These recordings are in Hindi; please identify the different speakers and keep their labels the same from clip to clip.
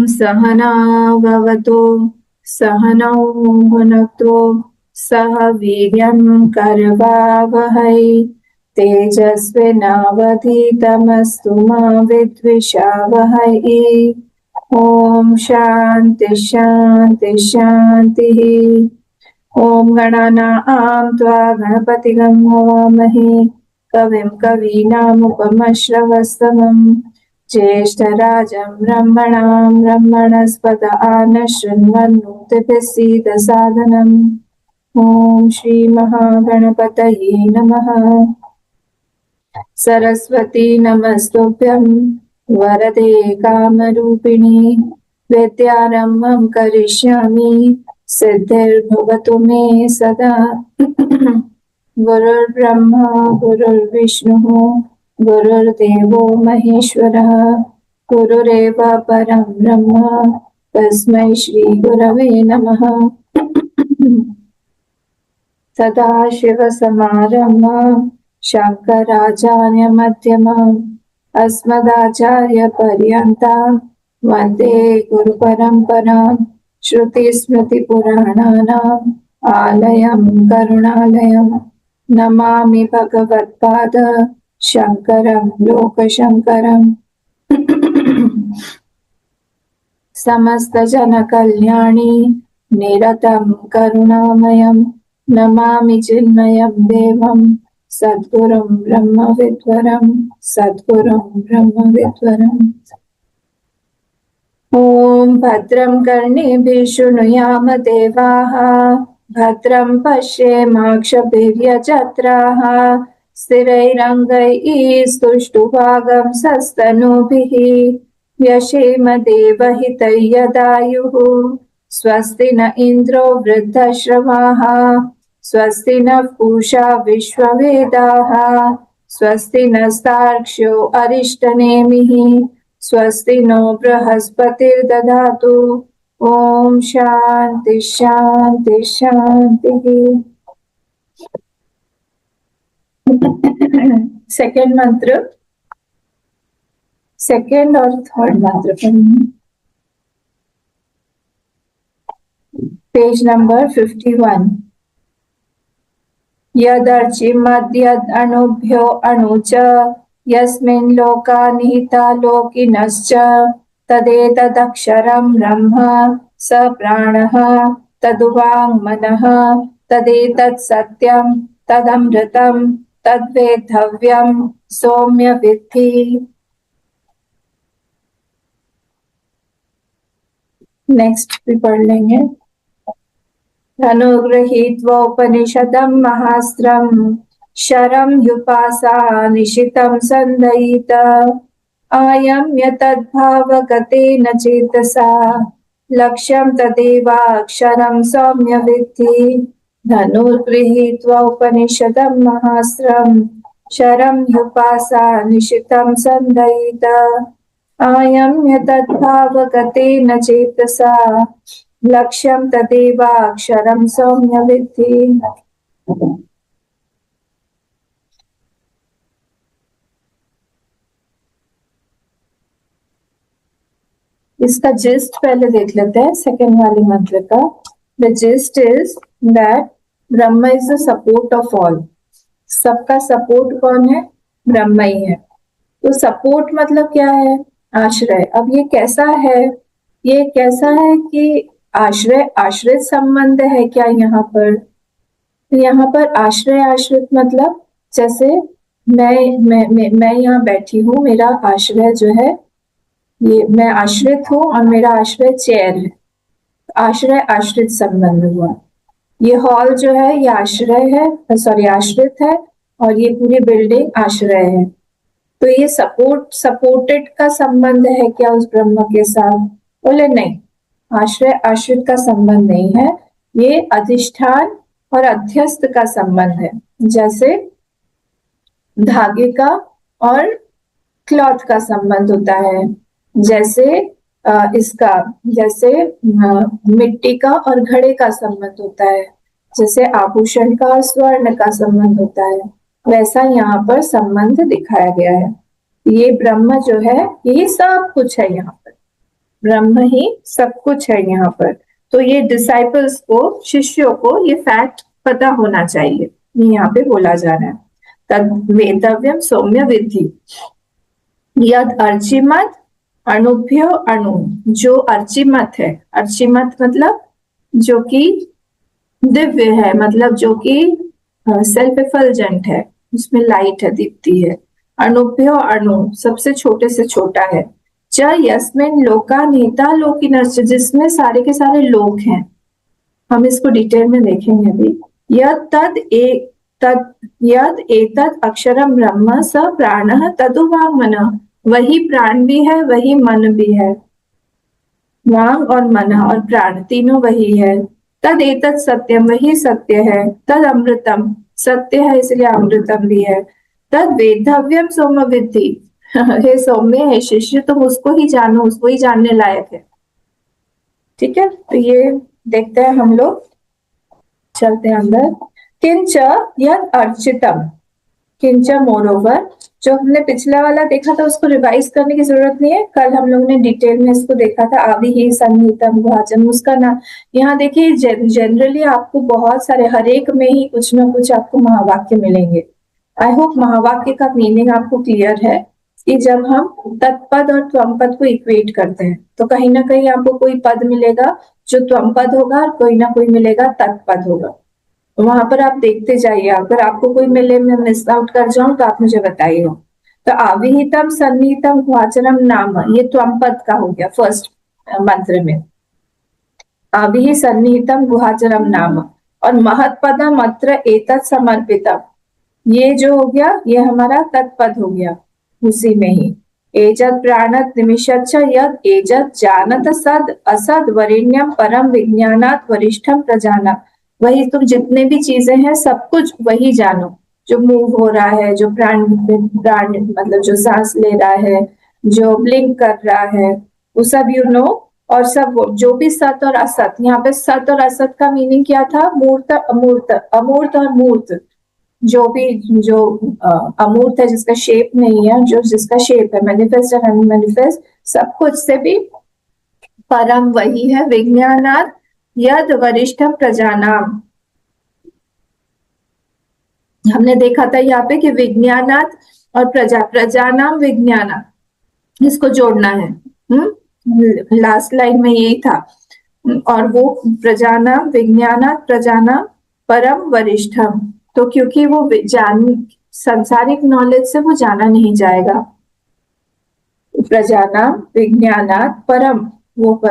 Speaker 1: सहनाववतु सहनौ भुनक्तु सह वीर्यं करवावहै तेजस्विनावधीतमस्तु मा विद्विषावहै। ओम शांति शांति शांतिः। ओम गणानां त्वा गणपतिगं हवामहे कविं कवीनामुपमश्रवस्तमम् ज्येष्ठराजं ब्रह्मणां ब्रह्मणस्पत आनशृण्वन्नोतिभिः सीदसादनम्। ओम श्री महागणपतये नमः। सरस्वती नमस्तुभ्यं वरदे कामरूपिणी विद्यारम्भं करिष्यामि सिद्धिर्भवतु मे सदा। गुरुर्ब्रह्मा गुरुर्विष्णुः गुरुर्देवो महेश्वरः गुरुरेव परं ब्रह्म तस्मै श्री गुरवे नमः। सदाशिवसमारम्भां शङ्कराचार्यमध्यमाम् अस्मदाचार्यपर्यन्तां वन्दे गुरुपरम्पराम्। श्रुतिस्मृतिपुराणानाम् आलयं करुणालयं नमामि भगवत्पाद शङ्करं लोकशङ्करम्। समस्तजनकल्याणी निरतं करुणामयं नमामि चिन्मयं देवं सद्गुरुं ब्रह्मविद्वरं सद्गुरुं ब्रह्मविद्वरम्। ॐ भद्रं कर्णेभिः शृणुयाम देवाः भद्रं पश्येमाक्षभिर्यजत्राः स्थिरैरङ्गैः स्तुष्टुवागंसस्तनूभिः व्यशेम देवहितं यदायुः। स्वस्ति न इन्द्रो वृद्धश्रवाः स्वस्ति नः पूषा विश्ववेदाः स्वस्ति नस्तार्क्ष्यो अरिष्टनेमिः स्वस्ति नो बृहस्पतिर्दधातु। ओम शांति शांति शांतिः। सेकेंड मंत्र, सेकेंड और थर्ड मंत्र पढ़ेंगे। Page number 51। यदर्चिमद्यद् अणुभ्यो अणुच यस्मिन् लोका निहिता लोकिनश्च तदेतदक्षरं ब्रह्म स प्राणः तदुवाङ्मनः तदेतत् सत्यं तदमृतं तद्वेद्धव्यं सौम्य विद्धि। नेक्स्ट भी पढ़ लेंगे। अनुगृहीत्वा उपनिषदं महास्त्रं शरं ह्युपासा निशितं सन्दयित आयम्य तद्भावगतेन चेतसा लक्ष्यं तदेवाक्षरं सौम्य विद्धि। धनुर्गृहीत्वा उपनिषदं महास्त्रं शरं ह्युपासा निशितं सन्दयित आयम्य तद्भावगतेन चेतसा लक्ष्यं तदेवाक्षरं सौम्य विद्धि। इसका जिस्ट पहले देख लेते हैं सेकेंड वाले मंत्र का। The gist is that Brahma is the support of all. सबका सपोर्ट कौन है? ब्रह्म ही है। तो सपोर्ट मतलब क्या है? आश्रय। अब ये कैसा है? ये कैसा है कि आश्रय आश्रित संबंध है क्या यहाँ पर? तो यहाँ पर आश्रय आश्रित मतलब जैसे मैं यहाँ बैठी हूँ, मेरा आश्रय जो है ये मैं आश्रित हूँ और मेरा आश्रय चेयर है। आश्रय आश्रित संबंध हुआ। ये हॉल जो है ये आश्रय है, सॉरी आश्रित है, और ये पूरी बिल्डिंग आश्रय है। तो ये सपोर्टेड का संबंध है क्या उस ब्रह्म के साथ? बोले नहीं, आश्रय आश्रित का संबंध नहीं है। ये अधिष्ठान और अध्यस्त का संबंध है। जैसे धागे का और क्लॉथ का संबंध होता है, जैसे मिट्टी का और घड़े का संबंध होता है, जैसे आभूषण का और स्वर्ण का संबंध होता है, वैसा यहाँ पर संबंध दिखाया गया है। ये ब्रह्म जो है ये सब कुछ है यहाँ पर। ब्रह्म ही सब कुछ है यहाँ पर। तो ये डिसाइपल्स को, शिष्यों को ये फैक्ट पता होना चाहिए, ये यहाँ पे बोला जा रहा है। तद वेदव्यम सौम्य विधि यद अर्चिमत अणुभ्यो अणु, जो अर्चिमत है, अर्चिमत मतलब जो कि दिव्य है, मतलब जो कि सेल्फ एफल्जेंट है, उसमें लाइट है, दीप्ति है। अणुभ्यो अणु, सबसे छोटे से छोटा है। च यस्मिन लोका नीता लोकिनश्च, जिसमें सारे के सारे लोक हैं। हम इसको डिटेल में देखेंगे अभी। यद एतद अक्षरम ब्रह्म स प्राणः तदु वाङ्मनः, वही प्राण भी है, वही मन भी है। वांग और मन और प्राण तीनों वही है। तद एतद सत्यम, वही सत्य है। तद अमृतम, सत्य है इसलिए अमृतम भी है। तद वेदव्यम सौम्य विद्धि, हे सौम्य, हे शिष्य, तुम उसको ही जानो, उसको ही जानने लायक है। ठीक है, तो ये देखते हैं हम लोग, चलते हैं अंदर। किंच यद अर्चितम, किंच मोरोवर, जो हमने पिछला वाला देखा था उसको रिवाइज करने की जरूरत नहीं है, कल हम लोग ने डिटेल में इसको देखा था। आदि ही सन्निहितम गुहाचन, उसका नाम यहाँ देखिए। जनरली आपको बहुत सारे, हर एक में ही कुछ ना कुछ आपको महावाक्य मिलेंगे। आई होप महावाक्य का मीनिंग आपको क्लियर है कि जब हम तत्पद और त्वमपद को इक्वेट करते हैं तो कहीं ना कहीं आपको कोई पद मिलेगा जो त्वमपद होगा और कोई ना कोई मिलेगा तत्पद होगा। वहां पर आप देखते जाइए, अगर आपको कोई मिले, मैं मिस आउट कर जाऊं तो आप मुझे बताइए। तो आविहितम सन्निहितम गुहाचरम नाम, ये त्वमपद का हो गया फर्स्ट मंत्र में। आविहि सन्निहितम गुहाचरम नाम, और महत्पदम अत्र एतत् समर्पितम, ये जो हो गया ये हमारा तत्पद हो गया उसी में ही। एजत प्राणत निमिषच्च यद एजत जानत सद असद वरेण्यम परम विज्ञानात् वरिष्ठम प्रजाना, वही तुम जितने भी चीजें हैं सब कुछ वही जानो, जो मूव हो रहा है, जो प्राण प्राण मतलब जो सांस ले रहा है, जो ब्लिंक कर रहा है, वो सब यू नो। और सब जो भी सत और असत, यहाँ पे सत और असत का मीनिंग क्या था? मूर्त अमूर्त, अमूर्त और मूर्त, जो भी जो अमूर्त है जिसका शेप नहीं है, जो जिसका शेप है, मैनिफेस्ट और अनमैनिफेस्ट, सब कुछ से भी परम वही है। विज्ञानात् यद वरिष्ठम प्रजानाम, हमने देखा था यहाँ पे कि विज्ञानात् और प्रजा, प्रजानाम विज्ञाना, इसको जोड़ना है। लास्ट लाइन में यही था। और वो प्रजानाम विज्ञानात् प्रजानाम परम वरिष्ठम, तो क्योंकि वो जान, सांसारिक नॉलेज से वो जाना नहीं जाएगा। प्रजानाम विज्ञानात् परम, वो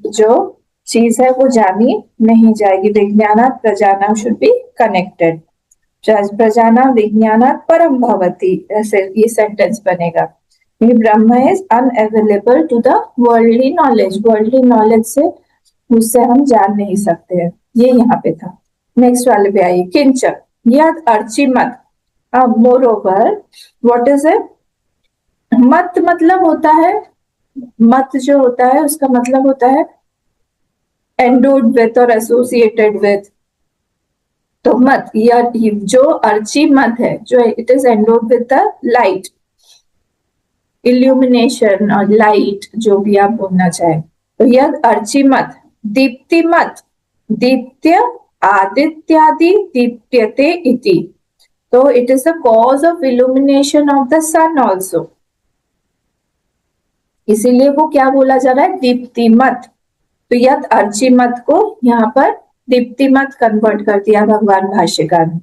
Speaker 1: जो चीज है वो जानी नहीं जाएगी। विज्ञानात् प्रजानाम शुड बी कनेक्टेड। प्रजानाम विज्ञानात् परम भवति, ऐसे ये सेंटेंस बनेगा। Brahma is unavailable to the worldly knowledge, worldly knowledge से उससे हम जान नहीं सकते हैं, ये यहाँ पे था। नेक्स्ट वाले पे आइए। किंच यद अर्चिमत, अब more over, what is it? मत मतलब होता है, मत जो होता है उसका मतलब होता है एंडोड विथ और एसोसिएटेड विथ। तो मत, या जो अर्ची मत है, जो it is endowed with the light, illumination और लाइट, जो भी आप बोलना चाहे। तो यद अर्ची मत दीप्ति मत, दीप्त्य आदित्यादि दीप्यते इति, तो it is the cause of illumination of the sun also, इसीलिए वो क्या बोला जा रहा है? दीप्तिमत। तो यद अर्चिमत को यहाँ पर दीप्तिमत कन्वर्ट कर दिया भगवान भाष्यकार ने।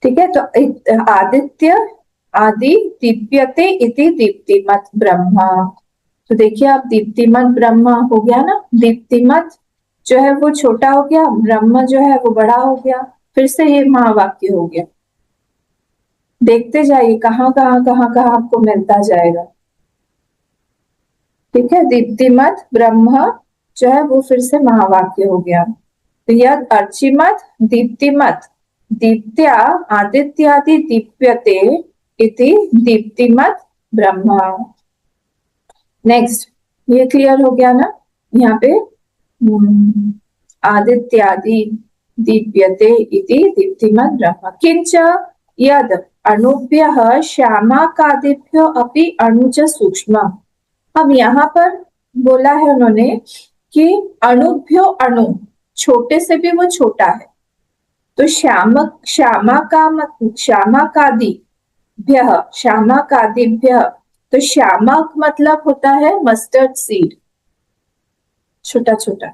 Speaker 1: ठीक है, तो आदित्य आदि दीप्यते इति दीप्तिमत ब्रह्मा। तो देखिए आप, दीप्तिमत ब्रह्मा हो गया ना, दीप्तिमत जो है वो छोटा हो गया, ब्रह्म जो है वो बड़ा हो गया, फिर से ये महावाक्य हो गया। देखते जाइए कहाँ कहाँ आपको मिलता जाएगा। ठीक है, दीप्तिमत ब्रह्म जो है वो फिर से महावाक्य हो गया। तो यद अर्चिमत दीप्तिमत दीप्त्या आदित्यादि दीप्यते इति दीप्तिमत ब्रह्मा। नेक्स्ट, ये क्लियर हो गया ना? यहाँ पे आदित्यादि दीप्यते इति दीप्तिमत ब्रह्म। किंच यद अणुभ्यः श्यामाकादिभ्यो अपि अणुज सूक्ष्म। अब यहाँ पर बोला है उन्होंने कि अणुभ्यो अणु, छोटे से भी वो छोटा है। तो श्यामाकादिभ्य, तो श्यामक मतलब होता है मस्टर्ड सीड, छोटा छोटा।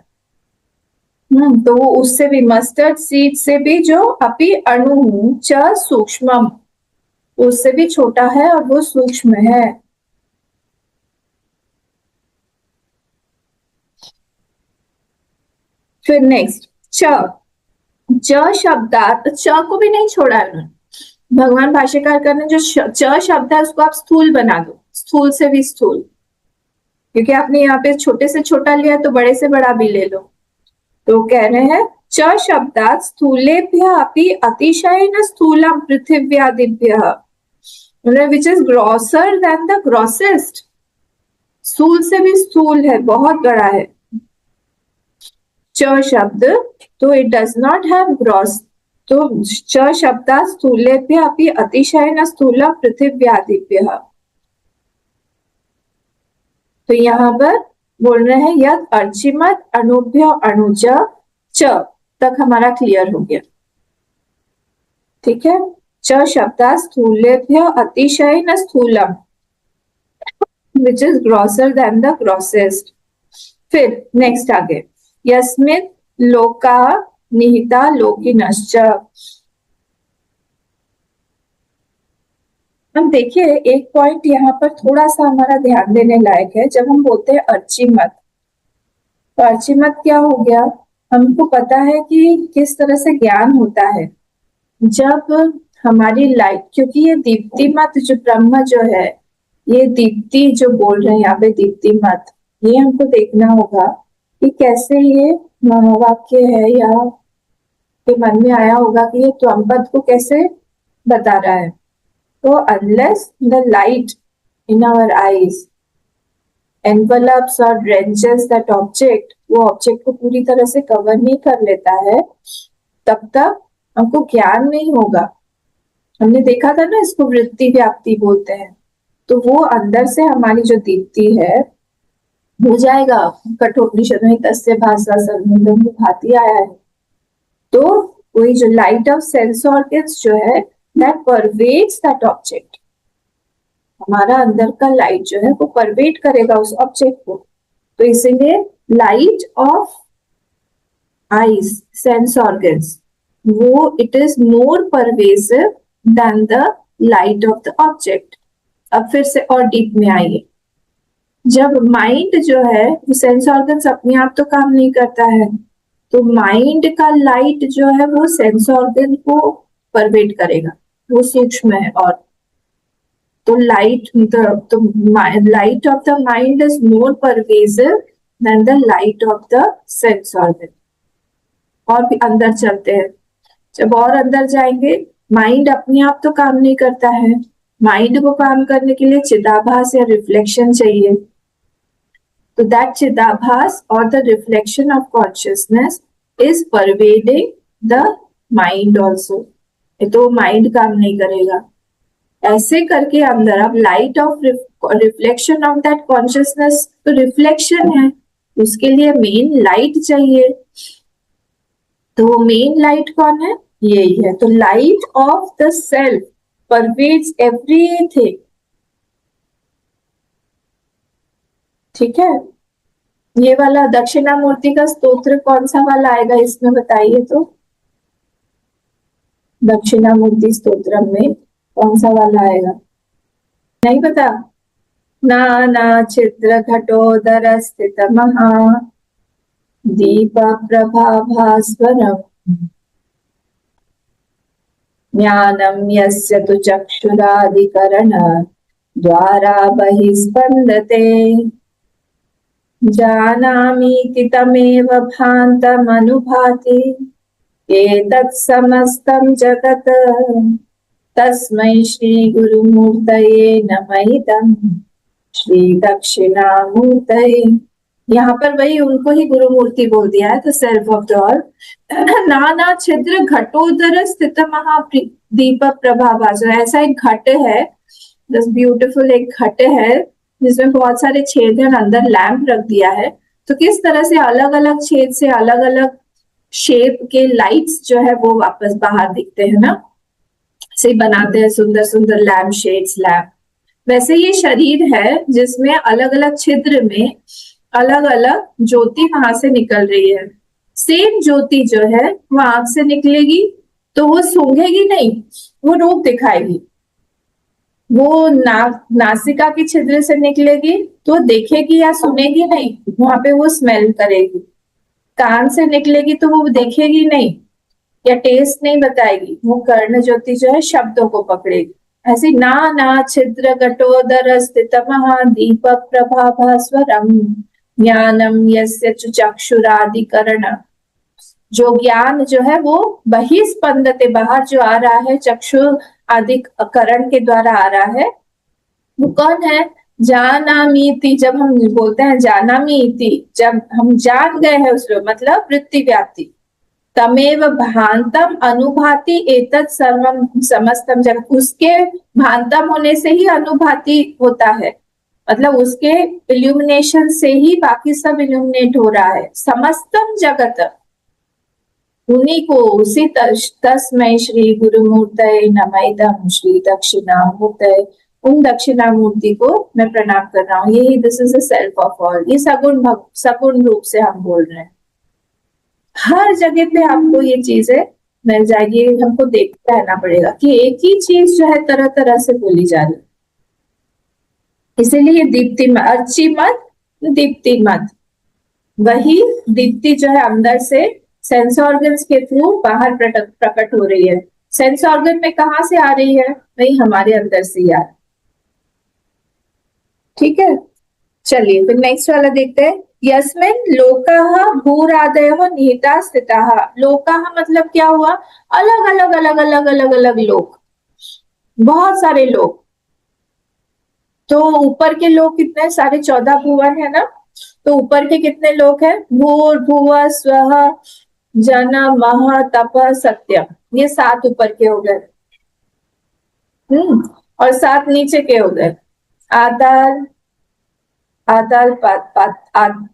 Speaker 1: तो वो उससे भी, मस्टर्ड सीड से भी जो अपि अणु च सूक्ष्मम, उससे भी छोटा है और वो सूक्ष्म है। फिर नेक्स्ट च शब्दार्थ, च को भी नहीं छोड़ा है उन्होंने। भगवान भाष्यकार ने जो च शब्द है उसको आप स्थूल बना दो, स्थूल से भी स्थूल, क्योंकि आपने यहाँ पे छोटे से छोटा लिया तो बड़े से बड़ा भी ले लो। तो कह रहे हैं च शब्दात् स्थूलेभ्यः अपि अतिशयेन स्थूलम पृथिव्यादिभ्यः, which is grosser than the grossest, स्थूल से भी स्थूल है, बहुत बड़ा है च शब्द, तो it does not have gross. तो च शब्दात् स्थूलेभ्यः अपि अतिशयेन स्थूलम पृथिव्यादिभ्यः, तो यहाँ पर बोल रहे हैं यद अर्चिमत अणुभ्य अणुज च, तक हमारा क्लियर हो गया। ठीक है, च शब्दात् स्थूलेभ्य अतिशयेन स्थूलम, which is grosser than the grossest. फिर नेक्स्ट आगे, यस्मिन् लोका निहिता लोकिनश्च। हम देखिए एक पॉइंट यहाँ पर थोड़ा सा हमारा ध्यान देने लायक है। जब हम बोलते हैं अर्चिमत, तो अर्चिमत क्या हो गया, हमको पता है कि किस तरह से ज्ञान होता है जब हमारी लाइट, क्योंकि ये दीप्तिमत जो ब्रह्म जो है, ये दीप्ति जो बोल रहे हैं यहाँ पे दीप्तिमत, ये हमको देखना होगा कि कैसे ये महावाक्य है, या के मन में आया होगा कि ये त्वम्पद को कैसे बता रहा है। तो unless the light in our eyes envelops or drenches that object, वो ऑब्जेक्ट को पूरी तरह से कवर नहीं कर लेता है, तब तक हमको ज्ञान नहीं होगा। हमने देखा था ना, इसको वृत्ति व्याप्ति बोलते हैं। तो वो अंदर से हमारी जो दीप्ति है हो जाएगा, कठोपनिषद में तस्य भाषा सर्वमिदं भाति आया है। तो वही जो लाइट ऑफ सेंस ऑर्गन्स जो है, that pervades that object, हमारा अंदर का लाइट जो है वो परवेट करेगा उस ऑब्जेक्ट को। तो इसीलिए light of eyes sense organs, वो it is more pervasive than the light of the object. अब फिर से और डीप में आइए, जब माइंड जो है वो सेंस ऑर्गन्स अपने आप तो काम नहीं करता है, तो माइंड का लाइट जो है वो सेंस ऑर्गन को परवेट करेगा, वो सूक्ष्म है। और तो light of the mind is more pervasive than the light of the sense organ. और भी अंदर चलते हैं, जब और अंदर जाएंगे, माइंड अपने आप तो काम नहीं करता है, माइंड को काम करने के लिए चिदाभास या रिफ्लेक्शन चाहिए। तो दैट चिदाभास और the reflection of consciousness is pervading the mind also, तो माइंड काम नहीं करेगा। ऐसे करके अंदर अब light of reflection of that consciousness, तो रिफ्लेक्शन है, उसके लिए मेन लाइट चाहिए। तो वो मेन लाइट कौन है, यही है। तो light of the self pervades everything. ठीक है, ये वाला दक्षिणामूर्ति का स्तोत्र कौन सा वाला आएगा इसमें बताइए तो, दक्षिणामूर्ति स्तोत्र में कौन सा वाला आएगा, नहीं पता? नाना छिद्र घटोदर स्थित महा दीप प्रभाभास्वरम् ज्ञानम यस्य तु चक्षुरादिकरण द्वारा बहिस्पन्दते जानामीति तमेव भान्तमनुभाति एतत् समस्तं जगत् तस्मै श्री गुरुमूर्तये नमः इदं श्री दक्षिणामूर्तये। यहाँ पर वही उनको ही गुरुमूर्ति बोल दिया है, तो सेल्फ ऑफ द ऑल। नाना छिद्र घटोदर स्थित महादीप प्रभाभास्वर, ऐसा एक घट है, ब्यूटीफुल एक घट है जिसमें बहुत सारे छेद हैं, अंदर लैंप रख दिया है, तो किस तरह से अलग अलग छेद से अलग अलग शेप के लाइट्स जो है वो वापस बाहर दिखते हैं ना, से बनाते हैं सुंदर सुंदर लैम्प शेड्स लैम्प। वैसे ये शरीर है जिसमें अलग अलग छिद्र में अलग अलग ज्योति वहां से निकल रही है। सेम ज्योति जो है वो आंख से निकलेगी तो वो सूंघेगी नहीं, वो रूप दिखाएगी। वो नासिका की छिद्र से निकलेगी तो देखेगी या सुनेगी नहीं, वहां पे वो स्मेल करेगी। कान से निकलेगी तो वो देखेगी नहीं या टेस्ट नहीं बताएगी, वो कर्ण ज्योति जो है शब्दों को पकड़ेगी। ऐसे ना ना छिद्र घटोदर स्थित दीप प्रभाभास्वरम ज्ञानम यस्य चक्षुरादिकरण। जो ज्ञान जो है वो बहिस्पंदते, बाहर जो आ रहा है चक्षु आदि करण के द्वारा आ रहा है, वो कौन है? जानामीति। जब हम बोलते हैं जानामीति, जब हम जान गए हैं उसको, मतलब वृत्ति व्याप्ति। तमेव भांतम अनुभाति एतत् सर्वम समस्तम जगत। उसके भांतम होने से ही अनुभाति होता है, मतलब उसके इल्यूमिनेशन से ही बाकी सब इल्यूमिनेट हो रहा है। समस्तम जगत उन्हीं को, उसी तस्मै श्री गुरुमूर्तये नमः श्री दक्षिणामूर्तये। उन दक्षिणामूर्ति को मैं प्रणाम कर रहा हूँ। यही this is the self of all. ये सगुण रूप से हम बोल रहे हैं। हर जगह पे आपको ये चीजें मिल जाएगी, हमको देखते रहना पड़ेगा कि एक ही चीज जो है तरह तरह से बोली जा रही है। इसीलिए दीप्ति मत, अर्ची मत, दीप्ति मत। वही दीप्ति जो है अंदर से सेंस ऑर्गन्स के थ्रू बाहर प्रकट हो रही है। सेंस ऑर्गन में कहां से आ रही है? वही हमारे अंदर से ही आ रही है। ठीक है, चलिए फिर नेक्स्ट वाला देखते हैं। यस्मिन लोकाः भूरादयः निहिता स्थिताः। लोकाः मतलब क्या हुआ? अलग अलग अलग अलग अलग अलग लोक, बहुत सारे लोग। तो ऊपर के लोग कितने सारे? 14 भुवन है ना, तो ऊपर के कितने लोग हैं? भूर भुव स्वः जन मह तप सत्यम, ये 7 ऊपर के हो गए। और 7 नीचे के हो गए। आदर आदल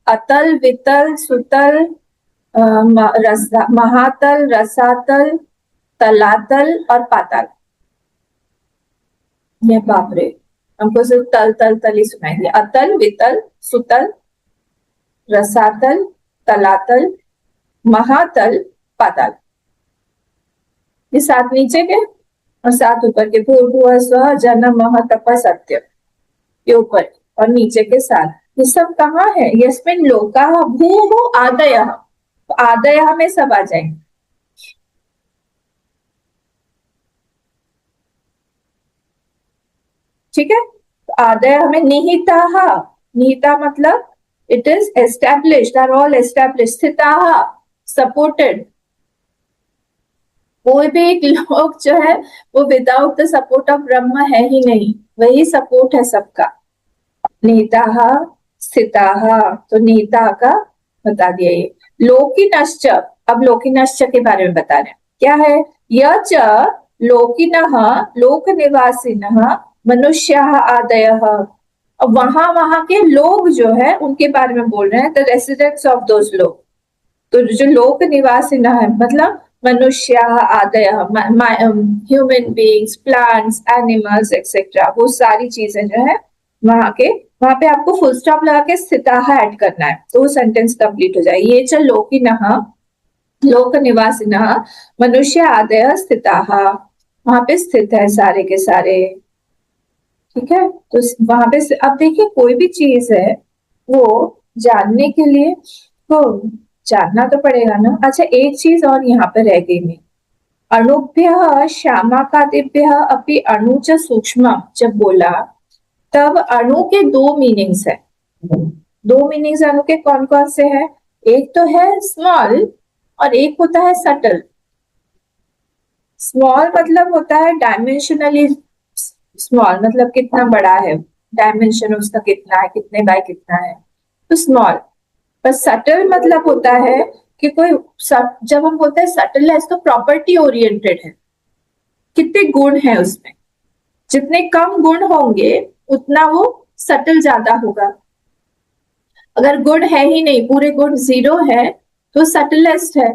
Speaker 1: अतल वितल सुतल महातल रसातल तलातल और पाताल। ये बाप रे, हमको सिर्फ तल तल तल ही सुनाई दिया। अतल वितल सुतल रसातल तलातल महातल पाताल, ये 7 नीचे के और 7 ऊपर के। भूर्भुवः स्वः जन मह तप सत्य, ये ऊपर और नीचे के 7। ये सब कहाँ है? यस्मिन लोकाः भूः आदयः, आदयः में सब आ जाएंगे। ठीक है, आदयः में निहिताः, निहिता मतलब it is established, are all established. स्थिताः सपोर्टेड, कोई भी एक लोग जो है वो विदाउट द सपोर्ट ऑफ ब्रह्म है ही नहीं, वही सपोर्ट है सबका। निहिताः स्थिताः, तो निहिता का बता दिया ये। लोकिनश्च, अब लोकिनश्च के बारे में बता रहे हैं। क्या है? यच लोकिनः लोक निवासिनः मनुष्याः आदयः। अब वहां के लोग जो है उनके बारे में बोल रहे हैं, द रेसिडेंट्स ऑफ दोज लोग। तो जो लोक निवासिनः है मतलब मनुष्याः आदयः, human beings, plants, animals etcetera, वो सारी चीजें जो है वहां पे आपको फुल स्टॉप लगा के स्थिताः ऐड करना है, तो वो सेंटेंस कंप्लीट हो जाएगी। ये च लोकिनः लोक निवासिनः मनुष्य आदयः स्थिताः, वहां पे स्थित है सारे के सारे। ठीक है, तो वहां पे अब देखिए कोई भी चीज है वो जानने के लिए तो जानना तो पड़ेगा ना। अच्छा, एक चीज और यहाँ पे रह गई मैं, अणुभ्यः श्यामाकादिभ्यः अपि अणु च सूक्ष्म जब बोला, तब अणु के 2 मीनिंग्स है। 2 मीनिंग्स अणु के कौन कौन से हैं? एक तो है स्मॉल और एक होता है सटल। स्मॉल मतलब होता है डायमेंशनली स्मॉल, मतलब कितना बड़ा है, डायमेंशन उसका कितना है, कितने बाय कितना है, तो स्मॉल। पर सटल मतलब होता है कि कोई, जब हम बोलते हैं सटलनेस, तो प्रॉपर्टी ओरिएंटेड है, कितने गुण है उसमें। जितने कम गुण होंगे उतना वो सटल ज्यादा होगा। अगर गुण है ही नहीं, पूरे गुण 0 है, तो सटलेस्ट है।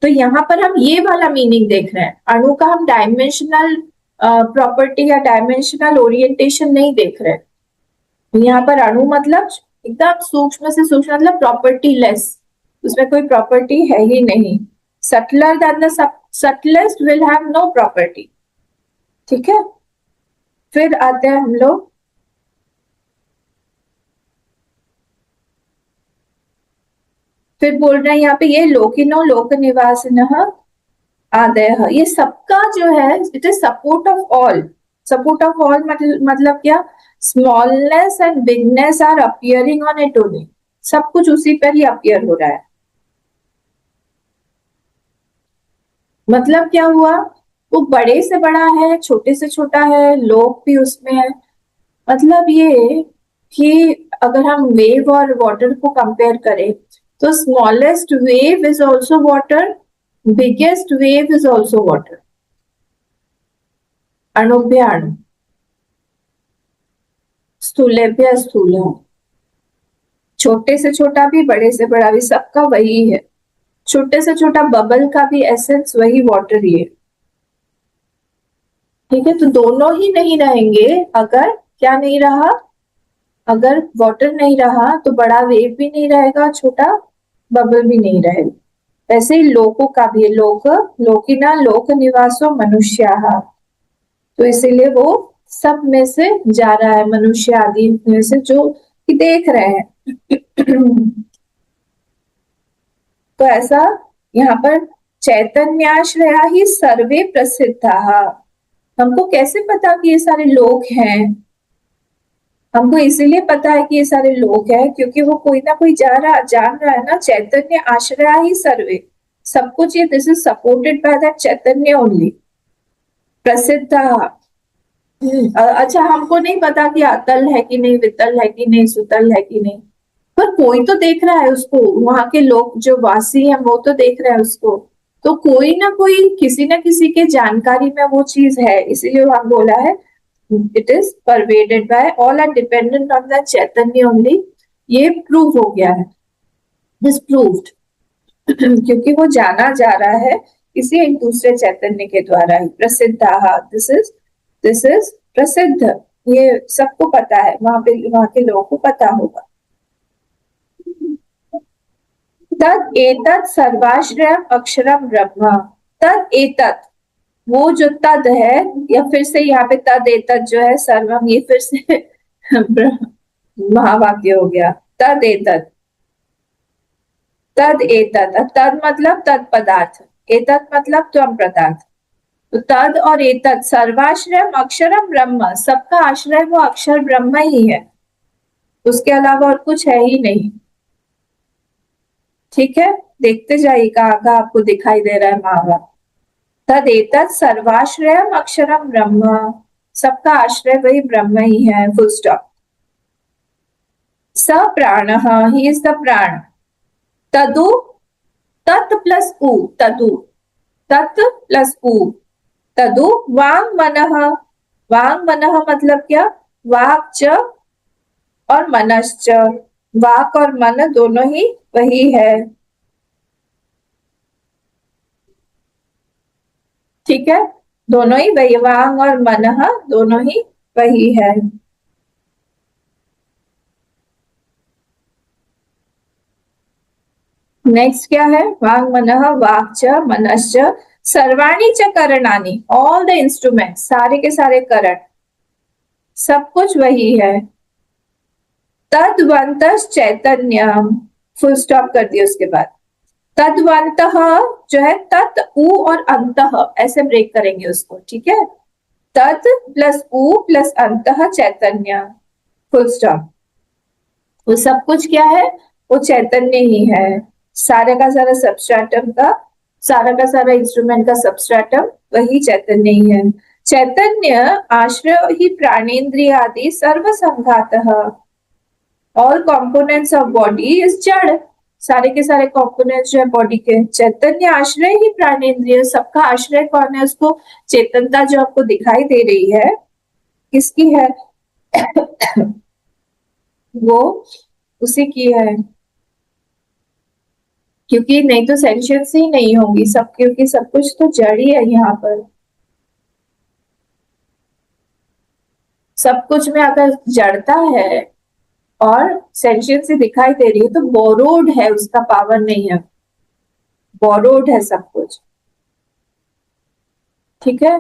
Speaker 1: तो यहाँ पर हम ये वाला मीनिंग देख रहे हैं, अणु का हम डायमेंशनल प्रॉपर्टी या डायमेंशनल ओरिएंटेशन नहीं देख रहे हैं। यहाँ पर अणु मतलब एकदम सूक्ष्म से सूक्ष्म, मतलब प्रॉपर्टी लेस, उसमें कोई प्रॉपर्टी है ही नहीं। Subtler than the subtlest will have no property. ठीक है, फिर आते हैं हम लोग फिर बोल रहे हैं यहाँ पे ये लोकिनो लोक निवासिनः आदयः, ये सबका जो है it is support of all. Support of all मतलब क्या, smallness and bigness are appearing on it only, सब कुछ उसी पर ही अपियर हो रहा है। मतलब क्या हुआ, वो बड़े से बड़ा है, छोटे से छोटा है, लोग भी उसमें है। मतलब ये कि अगर हम वेव और वाटर को कंपेयर करें तो smallest wave is also water, biggest wave is also water. अणुभ्य अणु, स्थूलेभ्य स्थूल, छोटे से छोटा भी बड़े से बड़ा भी सबका वही है। छोटे से छोटा बबल का भी एसेंस वही वाटर ही है। ठीक है, तो दोनों ही नहीं रहेंगे अगर क्या नहीं रहा, अगर वाटर नहीं रहा तो बड़ा वेव भी नहीं रहेगा, छोटा बबल भी नहीं रहेगा। ऐसे ही लोकों का भी, लोक लोकिना लोक निवासो मनुष्याः, तो इसीलिए वो सब में से जा रहा है, मनुष्य आदि में से जो कि देख रहे हैं। तो ऐसा यहाँ पर चैतन्याश्रया ही सर्वे प्रसिद्धा। हमको कैसे पता कि ये सारे लोग हैं, हमको इसीलिए पता है कि ये सारे लोग हैं क्योंकि वो कोई ना कोई जान रहा है ना, चैतन्य आश्रया ही सर्वे, सब कुछ ये this is supported by that Chaitanya only. प्रसिद्ध, अच्छा हमको नहीं पता कि अतल है कि नहीं, वितल है कि नहीं, सुतल है कि नहीं, पर कोई तो देख रहा है उसको, वहां के लोग जो वासी हैं वो तो देख रहे हैं उसको। तो कोई ना कोई किसी ना किसी के जानकारी में वो चीज है, इसीलिए वहां बोला है it is pervaded by all are dependent on the chaitanya only. ये प्रूव हो गया है, दिस प्रूव्ड, क्योंकि वो जाना जा रहा है किसी एक दूसरे चैतन्य के द्वारा ही। प्रसिद्ध, दिस इज प्रसिद्ध, ये सबको पता है, वहां के लोगों को पता होगा। तद एतत् सर्वाश्रयम् अक्षरम ब्रह्म, तद एतत् वो जो तद है, या फिर से यहाँ पे तद एतत् जो है सर्वम, ये फिर से महावाक्य हो गया। तद एतत्, तद एतत्, तद मतलब तद पदार्थ, एतत् मतलब त्वम पदार्थ। तो तद और एतत् सर्वाश्रयम् अक्षरम ब्रह्म, सबका आश्रय वो अक्षर ब्रह्म ही है, उसके अलावा और कुछ है ही नहीं। ठीक है, देखते जाइए कहाँ कहाँ आपको दिखाई दे रहा है महावाक्य। तद एतत् सर्वाश्रयम् अक्षरम ब्रह्म, सबका आश्रय वही ब्रह्म ही है, फुल स्टॉप। स प्राणः, ही इज द प्राण। तदु, तत् प्लस उ, तदु, तत् प्लस उ, तदु वांग मनः, वांग मनः मतलब क्या, वाक् च और मनश्च, वाक और मन दोनों ही वही है। ठीक है, दोनों ही वही, वांग और मनः दोनों ही वही है। नेक्स्ट क्या है, वांग मनः वाक् च मनश्च सर्वाणि च करणानि, ऑल द इंस्ट्रूमेंट, सारे के सारे करण, सब कुछ वही है। तद्वन्तः चैतन्यम, फुल स्टॉप कर दिया उसके बाद। तद्वन्तः जो है, तत् उ और अंतः ऐसे ब्रेक करेंगे उसको। ठीक है, तत् प्लस उ प्लस अंतः चैतन्य, फुल स्टॉप। वो सब कुछ क्या है, वो चैतन्य ही है, सारे का सारा सबस्ट्रेटम का, सारा का सारा इंस्ट्रूमेंट का सबस्ट्रेटम वही चैतन्य ही है। चैतन्य आश्रय ही प्राणेन्द्रिय आदि सर्व संघातः, all components of body is जड़, सारे के सारे कंपोनेंट्स जो है बॉडी के, चैतन्य आश्रय ही प्राणेन्द्रिय, सबका आश्रय कौन है, उसको चेतनता जो आपको दिखाई दे रही है किसकी है, वो उसी की है, क्योंकि नहीं तो सेंशियस ही नहीं होंगी सब, क्योंकि सब कुछ तो जड़ ही है यहाँ पर। सब कुछ में अगर जड़ता है और सेंशियस दिखाई दे रही है तो बोरोड है, उसका पावर नहीं है, बोरोड है सब कुछ। ठीक है,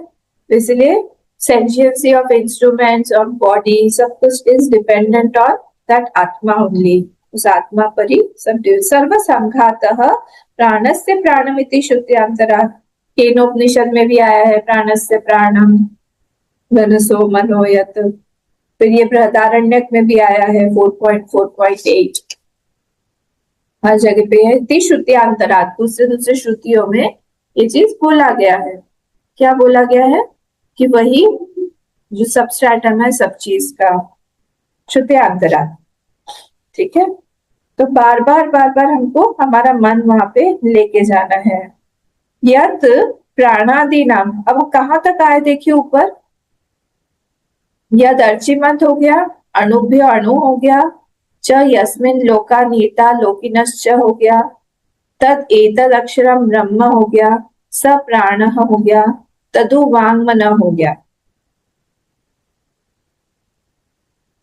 Speaker 1: इसलिए सेंशियंसी ऑफ इंस्ट्रूमेंट्स ऑफ बॉडी सब कुछ इज डिपेंडेंट ऑन दैट आत्मा ओनली, उस आत्मा पर ही सब। सर्व संघातः प्राणस्य प्राणमिति श्रुत्यांतरा, केनोपनिषद में भी आया है प्राणस्य प्राणम मनसो मनो यत। फिर ये बृहदारण्यक में भी आया है 4.4.8, हर जगह पे है। इति श्रुत्यांतरात्, दूसरे दूसरे श्रुतियों में ये चीज बोला गया है। क्या बोला गया है? कि वही जो सबस्ट्रेटम है सब चीज का, श्रुत्यांतरात्। ठीक है, तो बार बार हमको हमारा मन वहां पे लेके जाना है। यत प्राणादि नाम, अब कहाँ तक आए देखिए ऊपर, यद अर्चिमंत हो गया, अणुभ्य अणु हो गया, च यस्मिन लोका नीता लोकिनश्च हो गया, तद एतद अक्षरम ब्रह्म हो गया, स प्राण हो गया, तदु वांगमन हो गया।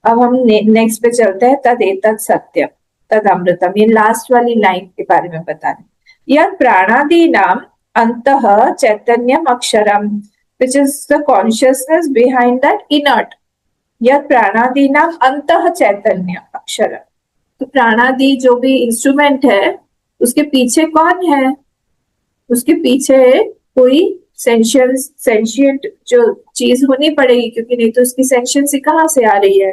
Speaker 1: अब हम नेक्स्ट पे चलते हैं, तद एतद सत्यम तद अमृतम, ये लास्ट वाली लाइन के बारे में बता रहे। यह प्राणादि नाम अंतः चैतन्यम अक्षरम, which is the consciousness behind that inert। यह प्राणादि नाम अंतः चैतन्य अक्षर, तो प्राणादि जो भी इंस्ट्रूमेंट है उसके पीछे कौन है? उसके पीछे कोई सेंशियंट जो चीज होनी पड़ेगी, क्योंकि नहीं तो उसकी सेंशियंसी कहाँ से आ रही है?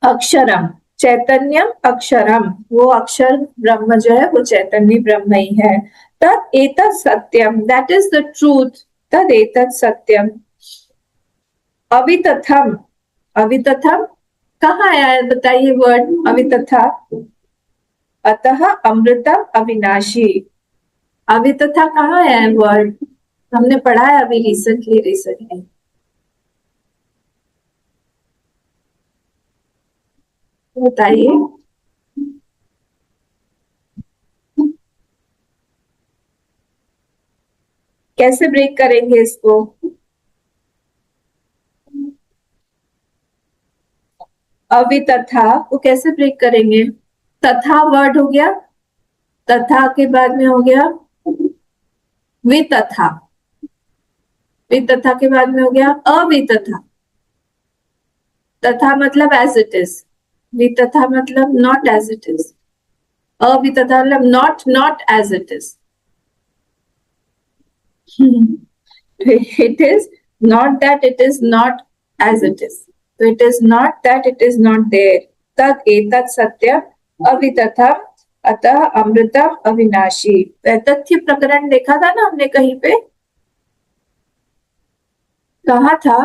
Speaker 1: अक्षरम, चैतन्यम अक्षरम, वो अक्षर ब्रह्म जो है वो चैतन्य ब्रह्म ही है। तद एतत् सत्यम, दैट इज द ट्रूथ। तद एतत् सत्यम अवितथम, अवितथम कहाँ आया है बताइए वर्ड अवितथा? अतः अमृतम अविनाशी, अवितथा कहाँ आया है वर्ड? हमने पढ़ा है अभी रिसेंटली। बताइए। कैसे ब्रेक करेंगे इसको? अवितथा को कैसे ब्रेक करेंगे? तथा वर्ड हो गया, तथा के बाद में हो गया वितथा, वितथा के बाद में हो गया अवितथा। तथा मतलब एज इट इज, वितथा मतलब नॉट एज इट इज, अवितथा मतलब not as it is. It is not that it is not as it is. So it is not that it is not there. तद एतत् सत्यम अवितथम अतः अमृतम अविनाशी। तथ्य प्रकरण देखा था ना हमने कहीं पे, कहा था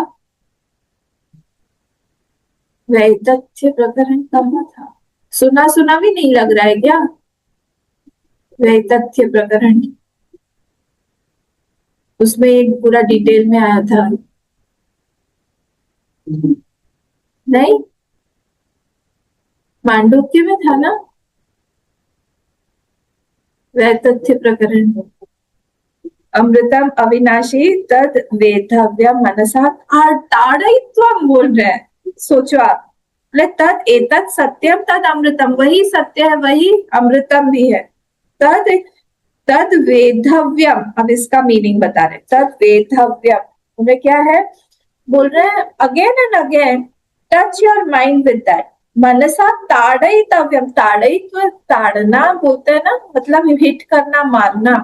Speaker 1: वह तथ्य प्रकरण कहा था? सुना सुना भी नहीं लग रहा है क्या? वह तथ्य प्रकरण, उसमें एक पूरा डिटेल में आया था। नहीं, मांडुक्य में था ना वह तथ्य प्रकरण। अमृतम अविनाशी तद वेधव्यम मनसा, ताड़यित्वम बोल रहे हैं, सोचो आप। तद एतत् सत्यम तद अमृतम, वही सत्य है वही अमृतम भी है। तद तद वेधव्यम, अब इसका मीनिंग बता रहे। तद वेधव्यम उन्हें क्या है बोल रहे हैं? Again and again touch your mind with that. मनसा ताड़यितव्यम, ताड़यित्व ताड़ना बोलते हैं ना, मतलब हिट करना, मारना।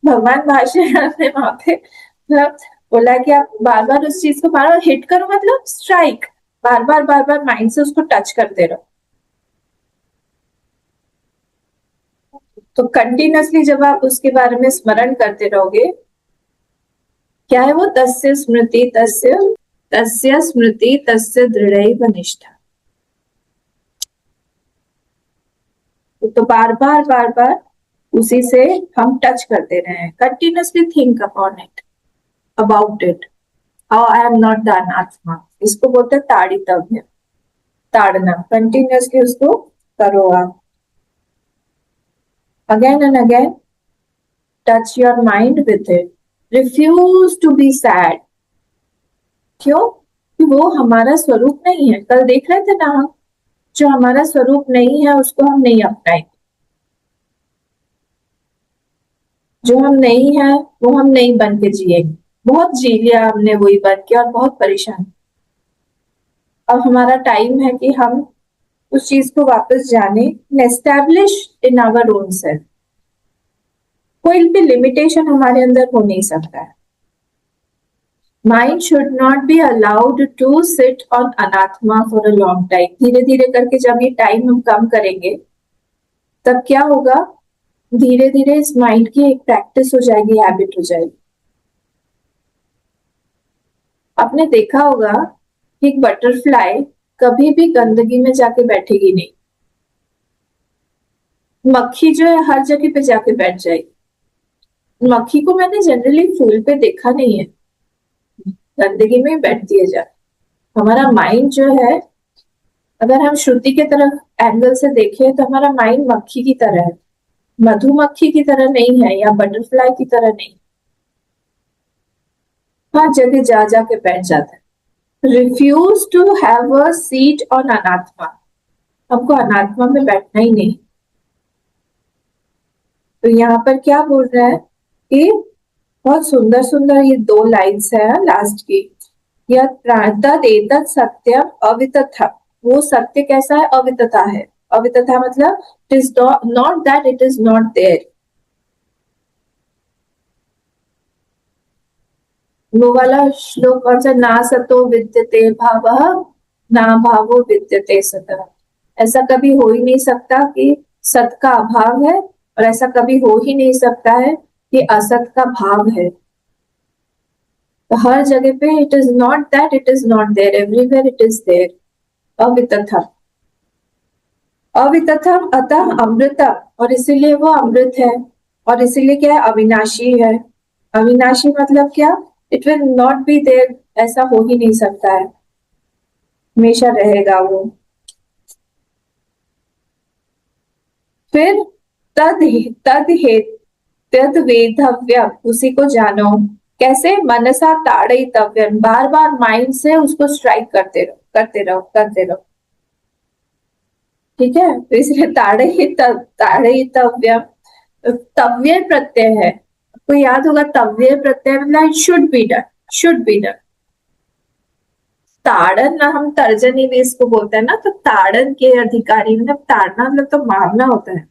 Speaker 1: भगवान भाष्य ने वहां पे बोला कि आप बार बार उस चीज को बार बार हिट करो, मतलब स्ट्राइक, बार बार माइंड से उसको टच करते रहो। तो कंटिन्यूसली जब आप उसके बारे में स्मरण करते रहोगे, क्या है वो? तस्य स्मृति तस्य स्मृति तस्य दृढ़ैव निष्ठा। तो बार बार उसी से हम टच करते रहे, continuously think upon it, about it. I am not the अनात्मा, इसको बोलते हैं ताड़ितव्य, ताड़ना, कंटिन्यूअसली उसको करो आप, again and again, touch your mind with it, refuse to be sad. क्यों? कि वो हमारा स्वरूप नहीं है। कल देख रहे थे ना हम, जो हमारा स्वरूप नहीं है उसको हम नहीं अपनाएंगे, जो हम नहीं है वो हम नहीं बन के जिएंगे। बहुत जी लिया हमने वही बन के और बहुत परेशान। अब हमारा टाइम है कि हम उस चीज को वापस जाने, establish in our own self. कोई भी लिमिटेशन हमारे अंदर हो नहीं सकता है। Mind should not be allowed to sit on anatma for a long time. धीरे धीरे करके जब ये टाइम हम कम करेंगे तब क्या होगा, धीरे धीरे इस माइंड की एक प्रैक्टिस हो जाएगी, हैबिट हो जाएगी। आपने देखा होगा कि एक बटरफ्लाई कभी भी गंदगी में जाके बैठेगी नहीं। मक्खी जो है हर जगह पे जाके बैठ जाएगी। मक्खी को मैंने जनरली फूल पे देखा नहीं है, गंदगी में बैठती है जाके। हमारा माइंड जो है, अगर हम श्रुति के तरफ एंगल से देखें तो हमारा माइंड मक्खी की तरह है, मधुमक्खी की तरह नहीं है या बटरफ्लाई की तरह नहीं, हर जगह जा जाके बैठ जाता है। Refuse to have a seat on anatma, हमको अनात्मा में बैठना ही नहीं। तो यहाँ पर क्या बोल रहा है कि बहुत सुंदर सुंदर ये दो लाइन्स है लास्ट की, तद एतत् सत्यम अवितथम। वो सत्य कैसा है? अवितथा है। अवितथा मतलब it is not that it is not there. वो वाला श्लोक कौन सा? ना सतो विद्यते भावः ना भावो विद्यते सतः। ऐसा कभी हो ही नहीं सकता कि सत का अभाव है, और ऐसा कभी हो ही नहीं सकता है कि असत का भाव है। तो हर जगह पे it is not that it is not there, everywhere it is there. अवितथम, अवितथम अतः अमृतम, और इसीलिए वो अमृत है, और इसीलिए क्या है? अविनाशी है। अविनाशी मतलब क्या? It will not be there, ऐसा हो ही नहीं सकता है, हमेशा रहेगा वो। फिर तद तद हे तद वेधव्यम, उसी को जानो। कैसे? मनसा ताड़यितव्यम, बार बार माइंड से उसको स्ट्राइक करते रहो, करते रहो, करते रहो। ठीक है, तो इसलिए ताड़यितव्यम, तव्य प्रत्यय है। आपको याद होगा तव्य प्रत्यय मतलब should be done, should be done. ताड़न ना हम तर्जनी भी इसको बोलते हैं ना, तो ताड़न के अधिकारी, मतलब ताड़ना मतलब तो मारना होता है,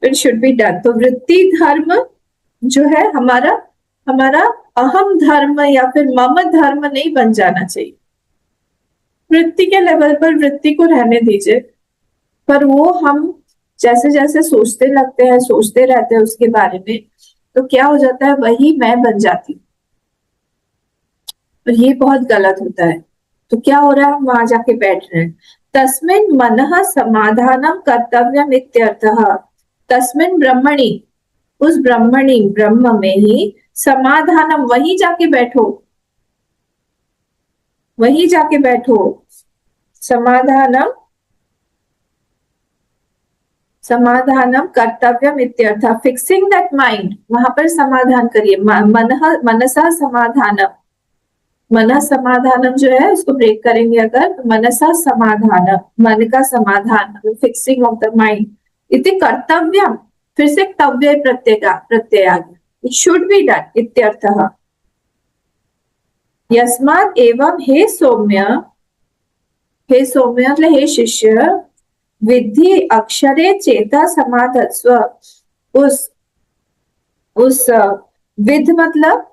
Speaker 1: इट शुड बी डन। तो वृत्ति धर्म जो है हमारा, हमारा अहम धर्म या फिर मम धर्म नहीं बन जाना चाहिए। वृत्ति के लेवल पर वृत्ति को रहने दीजिए, पर वो हम जैसे जैसे सोचते लगते हैं, सोचते रहते हैं उसके बारे में, तो क्या हो जाता है, वही मैं बन जाती हूँ। और ये बहुत गलत होता है। तो क्या हो रहा है, हम वहां जाके बैठ रहे हैं। तस्मिन मनः समाधानम कर्तव्यम इत्यर्थः। तस्मिन ब्रह्मणि, उस ब्रह्मणि ब्रह्म में ही, समाधानम वहीं जाके बैठो, वहीं जाके बैठो। समाधानम, समाधानम कर्तव्यम इत्यर्थ, फिक्सिंग दैट माइंड, वहां पर समाधान करिए। मनसा समाधानम, मन समाधानम जो है उसको ब्रेक करेंगे अगर, तो मनसा समाधानम, मन का समाधान, फिक्सिंग ऑफ द माइंड। इति कर्तव्यम, फिर से तव्य प्रत्यय आ गया, इट शुड बी डन इत्यर्थः। यस्मात् एवं हे सौम्य, हे सौम्य मतलब हे शिष्य, विधि अक्षरे चेता समाधत्स्व। उस विध मतलब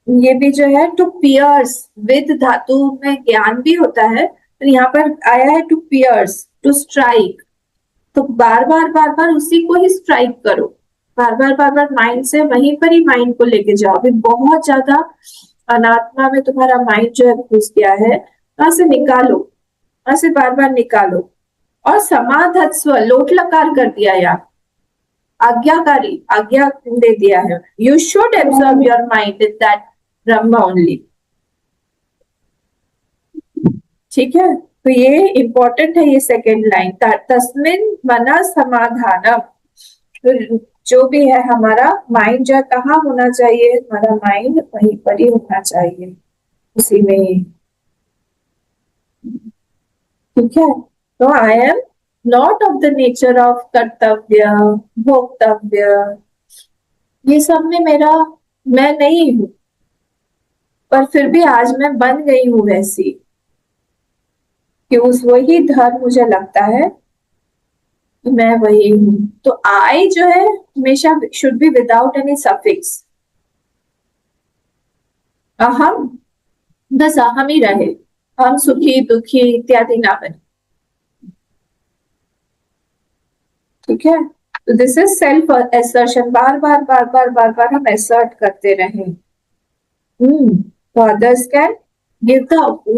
Speaker 1: ये भी जो है टू पियर्स, विद धातु में ज्ञान भी होता है, तो यहाँ पर आया है टू पियर्स, टू स्ट्राइक। तो बार बार उसी को ही स्ट्राइक करो, बार बार माइंड से वहीं पर ही माइंड को लेके जाओ। अभी बहुत ज्यादा अनात्मा में तुम्हारा माइंड जो है घुस गया है, वहां से निकालो, वहां से बार बार निकालो। और समाधत्स्व, लोट लकार कर दिया यहाँ, आज्ञाकारी, आज्ञा दे दिया है। You should absorb your mind in that Brahma only. ठीक है, तो ये इंपॉर्टेंट है ये सेकेंड लाइन, तस्मिन मन समाधानम। तो जो भी है हमारा माइंड जो है कहाँ होना चाहिए, हमारा माइंड वहीं पर ही होना चाहिए, उसी में ही। ठीक है, तो आई am not of the nature of कर्तव्य, भोक्तव्य, ये सब में मेरा मैं नहीं हूं, पर फिर भी आज मैं बन गई हूं वैसी कि उस वही धर्म मुझे लगता है कि मैं वही हूं। तो आई जो है हमेशा should be without any suffix. अहम, बस अहम ही रहे, हम सुखी दुखी इत्यादि ना बने। ठीक है, तो दिस इज सेल्फ एसर्शन, बार बार बार बार बार बार हम एसर्ट करते रहें। तो अदर्स कैन गिव द,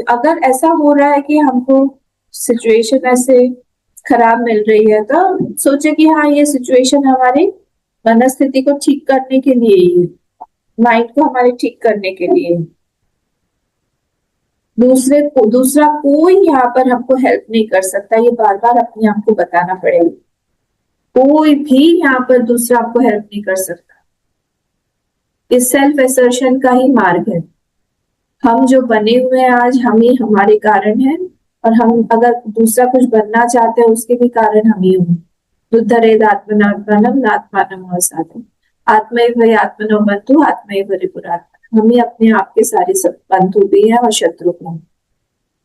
Speaker 1: अगर ऐसा हो रहा है कि हमको सिचुएशन ऐसे खराब मिल रही है तो सोचे कि हाँ ये सिचुएशन हमारी मनस्थिति को ठीक करने के लिए ही है, माइंड को हमारे ठीक करने के लिए। दूसरा कोई यहाँ पर हमको हेल्प नहीं कर सकता, ये बार बार अपने आप को बताना पड़ेगा। कोई भी यहाँ पर दूसरा आपको हेल्प नहीं कर सकता, इस सेल्फ एसर्शन का ही मार्ग है। हम जो बने हुए हैं आज, हम ही हमारे कारण हैं, और हम अगर दूसरा कुछ बनना चाहते हैं उसके भी कारण हम ही हों। बुद्धरेद आत्मनात्मानम नात्मानम अवसादम, आत्मैव हि आत्मनो बंधु आत्मैव रिपुरात्मा। हम ही अपने आप के सारे सब बंधु भी हैं और शत्रु भी हैं।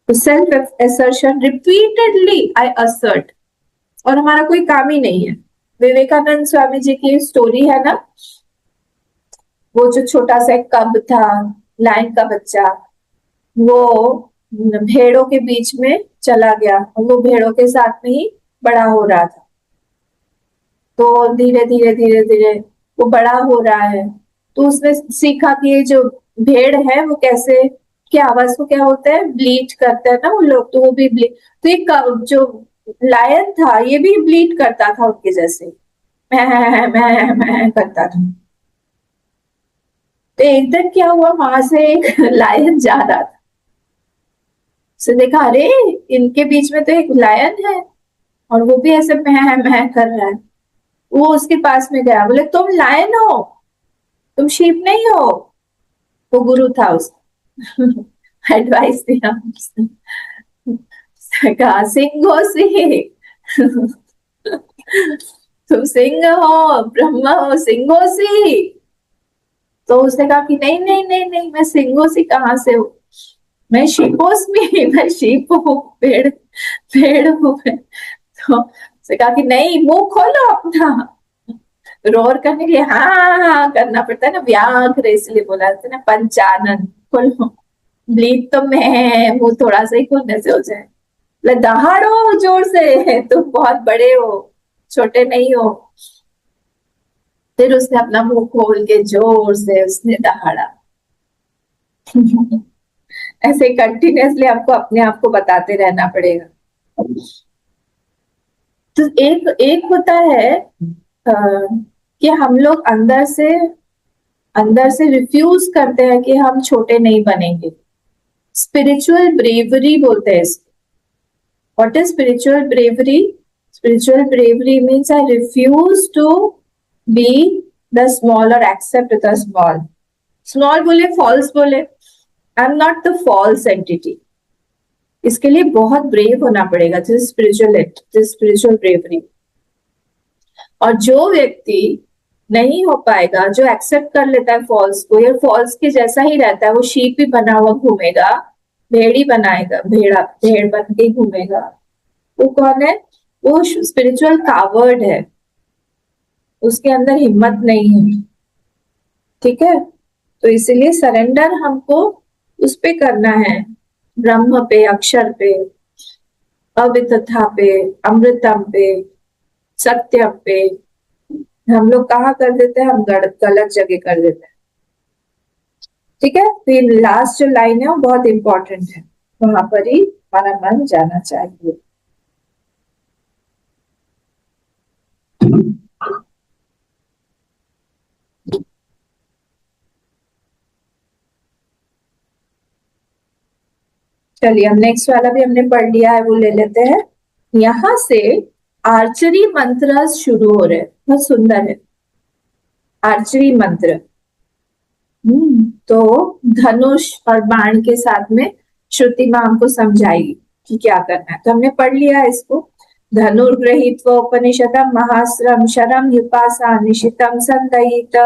Speaker 1: तो सेल्फ एसर्शन, रिपीटेडली आई असर्ट, और हमारा कोई काम ही नहीं है। विवेकानंद स्वामी जी की स्टोरी है ना, वो जो छोटा सा एक कब था, लायन का बच्चा, वो भेड़ों के बीच में चला गया, वो भेड़ों के साथ में ही बड़ा हो रहा था। तो धीरे धीरे धीरे धीरे वो बड़ा हो रहा है, तो उसने सीखा कि ये जो भेड़ है वो कैसे, क्या आवाज को क्या होता है, ब्लीट करता है ना वो लोग, तो वो भी ब्लीट, तो एक जो लायन था ये भी ब्लीट करता था उनके जैसे, मैं करता था। तो एक दिन क्या हुआ, वहां से एक लायन जा रहा था, उसने देखा अरे इनके बीच में तो एक लायन है और वो भी ऐसे मैं कर रहा है। वो उसके पास में गया, बोले तुम लायन हो, तुम शीप नहीं हो। वो गुरु था, उसने एडवाइस दिया, उसने कहा सिंह हो सिंह, तुम सिंह हो, ब्रह्म हो, सिंह हो सी। तो उसने कहा कि नहीं नहीं नहीं नहीं, मैं सिंह सी कहाँ से हूँ, मैं शीपोस में, मैं शीप हूँ, पेड़ पेड़ हूँ मैं। तो उसने कहा कि नहीं, मुंह खोलो अपना, रोर करने के लिए हाँ हाँ हाँ करना पड़ता है ना, व्याघ्र इसलिए बोला जाता है ना, पंचानन खोलो, ब्लीड तो मैं मुंह थोड़ा सा ही खोलने से हो जाए, दहाड़ो जोर से, तुम बहुत बड़े हो, छोटे नहीं हो। फिर उसने अपना मुंह खोल के जोर से उसने दहाड़ा। ऐसे कंटिन्यूअसली आपको अपने आप को बताते रहना पड़ेगा। तो एक एक होता है कि हम लोग अंदर से रिफ्यूज करते हैं कि हम छोटे नहीं बनेंगे। स्पिरिचुअल ब्रेवरी बोलते हैं इसको। What is spiritual bravery? Spiritual bravery means I refuse to be the small और एक्सेप्ट द स्मॉल। स्मॉल बोले, फॉल्स बोले, I am not the false entity. इसके लिए बहुत ब्रेव होना पड़ेगा, दिस स्पिरिचुअल ब्रेवरी। और जो व्यक्ति नहीं हो पाएगा, जो एक्सेप्ट कर लेता है फॉल्स को, या फॉल्स के जैसा ही रहता है, वो शीप ही बना हुआ घूमेगा, भेड़ी बनाएगा, भेड़ बन के घूमेगा, वो कौन है? वो स्पिरिचुअल कावर्ड है, उसके अंदर हिम्मत नहीं है। ठीक है, तो इसलिए सरेंडर हमको उस पे करना है, ब्रह्म पे, अक्षर पे, अवितथा पे, अमृतम पे, सत्यम पे। हम लोग कहाँ कर देते हैं, हम गलत जगह कर देते हैं। ठीक है, फिर लास्ट जो लाइन है वो बहुत इंपॉर्टेंट है, वहां पर ही हमारा मन जाना चाहिए। चलिए हम नेक्स्ट वाला भी हमने पढ़ लिया है, वो ले लेते हैं। यहाँ से आर्चरी मंत्र शुरू हो रहे हैं, बहुत सुंदर है आर्चरी मंत्र। तो धनुष और बाण के साथ में श्रुति मां हमको समझाएगी कि क्या करना है। तो हमने पढ़ लिया है इसको। धनुर्गृहीत्वा उपनिषदं महास्त्रं शरं युपासा निशितं संदयित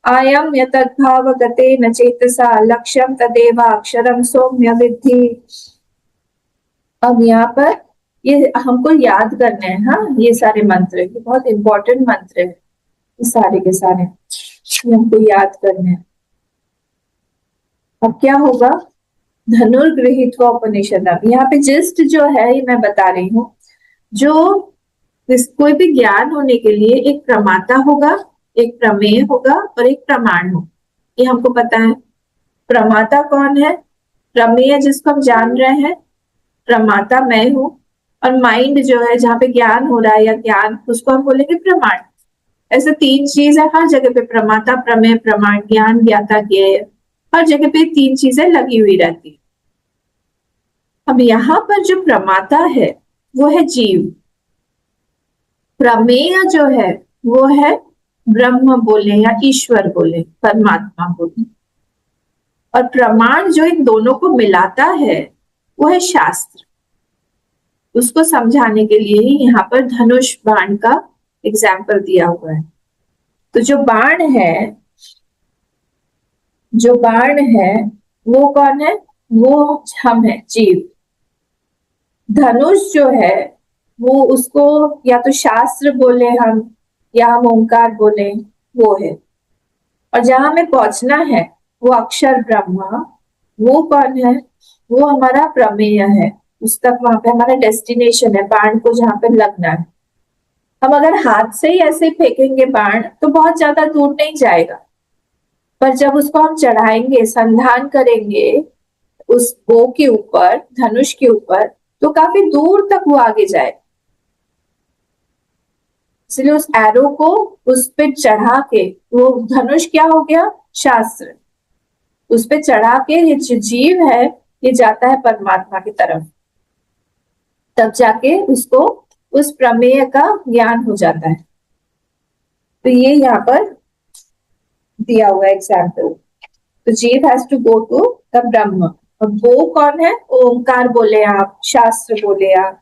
Speaker 1: आयम यतद्भावगतेन चेतसा लक्ष्यं तदेवाक्षरं सौम्य विद्धि। अब यहाँ पर ये हमको याद करने हैं। हाँ, ये सारे मंत्र, ये बहुत इंपॉर्टेंट मंत्र है, ये सारे के सारे ये हमको याद करने हैं। अब क्या होगा, धनुर्गृहीत्वा उपनिषदम, यहाँ पे जिस्ट जो है ये मैं बता रही हूँ। जो कोई भी ज्ञान होने के लिए एक प्रमाता होगा, एक प्रमेय होगा और एक प्रमाण हो, ये हमको पता है। प्रमाता कौन है? प्रमेय जिसको हम जान रहे हैं, प्रमाता मैं हूँ। और माइंड जो है जहाँ पे ज्ञान हो रहा है या ज्ञान, उसको हम बोलेंगे प्रमाण। ऐसे तीन चीज है हर जगह पे, प्रमाता प्रमेय प्रमाण, ज्ञान ज्ञाता ज्ञेय, हर जगह पे तीन चीजें लगी हुई रहती है। अब यहाँ पर जो प्रमाता है वो है जीव, प्रमेय जो है वो है ब्रह्म बोले या ईश्वर बोले, परमात्मा बोले। और प्रमाण जो इन दोनों को मिलाता है वो है शास्त्र। उसको समझाने के लिए ही यहाँ पर धनुष बाण का एग्जाम्पल दिया हुआ है। तो जो बाण है वो कौन है? वो हम है, जीव। धनुष जो है वो, उसको या तो शास्त्र बोले हम या हम ओंकार बोले, वो है। और जहां हमें पहुंचना है वो अक्षर ब्रह्मा, वो कौन है? वो हमारा प्रमेय है। उस तक वहां पे हमारा डेस्टिनेशन है, बाण को जहां पे लगना है। हम अगर हाथ से ही ऐसे फेंकेंगे बाण तो बहुत ज्यादा दूर नहीं जाएगा, पर जब उसको हम चढ़ाएंगे, संधान करेंगे उस बो के ऊपर, धनुष के ऊपर, तो काफी दूर तक वो आगे जाए। इसलिए उस एरो को उस पे चढ़ा के, वो धनुष क्या हो गया? शास्त्र। उस पे चढ़ा के ये जो जीव है ये जाता है परमात्मा की तरफ, तब जाके उसको उस प्रमेय का ज्ञान हो जाता है। तो ये यहाँ पर दिया हुआ एग्जाम्पल। तो jiva has to go to the Brahma. और वो कौन है? ओंकार बोले आप, शास्त्र बोले आप,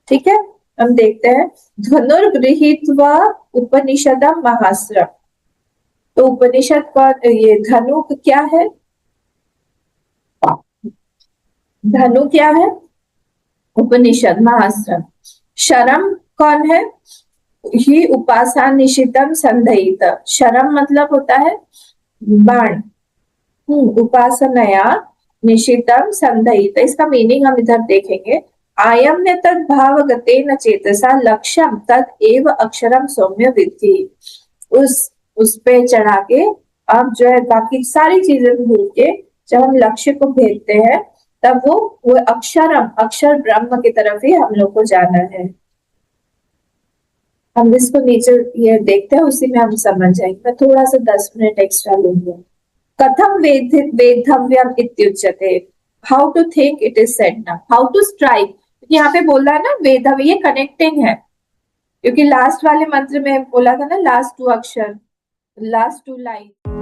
Speaker 1: ठीक है। हम देखते हैं, धनुर्गृहीत्वा उपनिषदम महास्त्र। तो उपनिषद कौन? ये धनु क्या है? धनु क्या है? उपनिषद महास्त्र। शरम कौन है? ही उपासा निशितम संधयित। शरम मतलब होता है बाण। उपासनया निशितम संधयित, इसका मीनिंग हम इधर देखेंगे। आयम ने तद भावगतेन चेतसा लक्ष्यम तद एव अक्षरम सौम्य विद्धि। उस पे चढ़ा के अब जो है बाकी सारी चीजें भूल के जब हम लक्ष्य को भेजते हैं, तब वो अक्षर ब्रह्म की तरफ ही हम लोग को जाना है। हम इसको नीचे ये देखते हैं, उसी में हम समझ जाएंगे। मैं थोड़ा सा 10 मिनट एक्स्ट्रा लूंगी। कथम वेद्धव्यम इत्युच्यते, how to think it is said ना, हाउ टू स्ट्राइक। यहाँ पे बोला है ना वेधव्य, ये कनेक्टिंग है, क्योंकि लास्ट वाले मंत्र में बोला था ना, लास्ट 2 अक्षर, लास्ट 2 लाइन।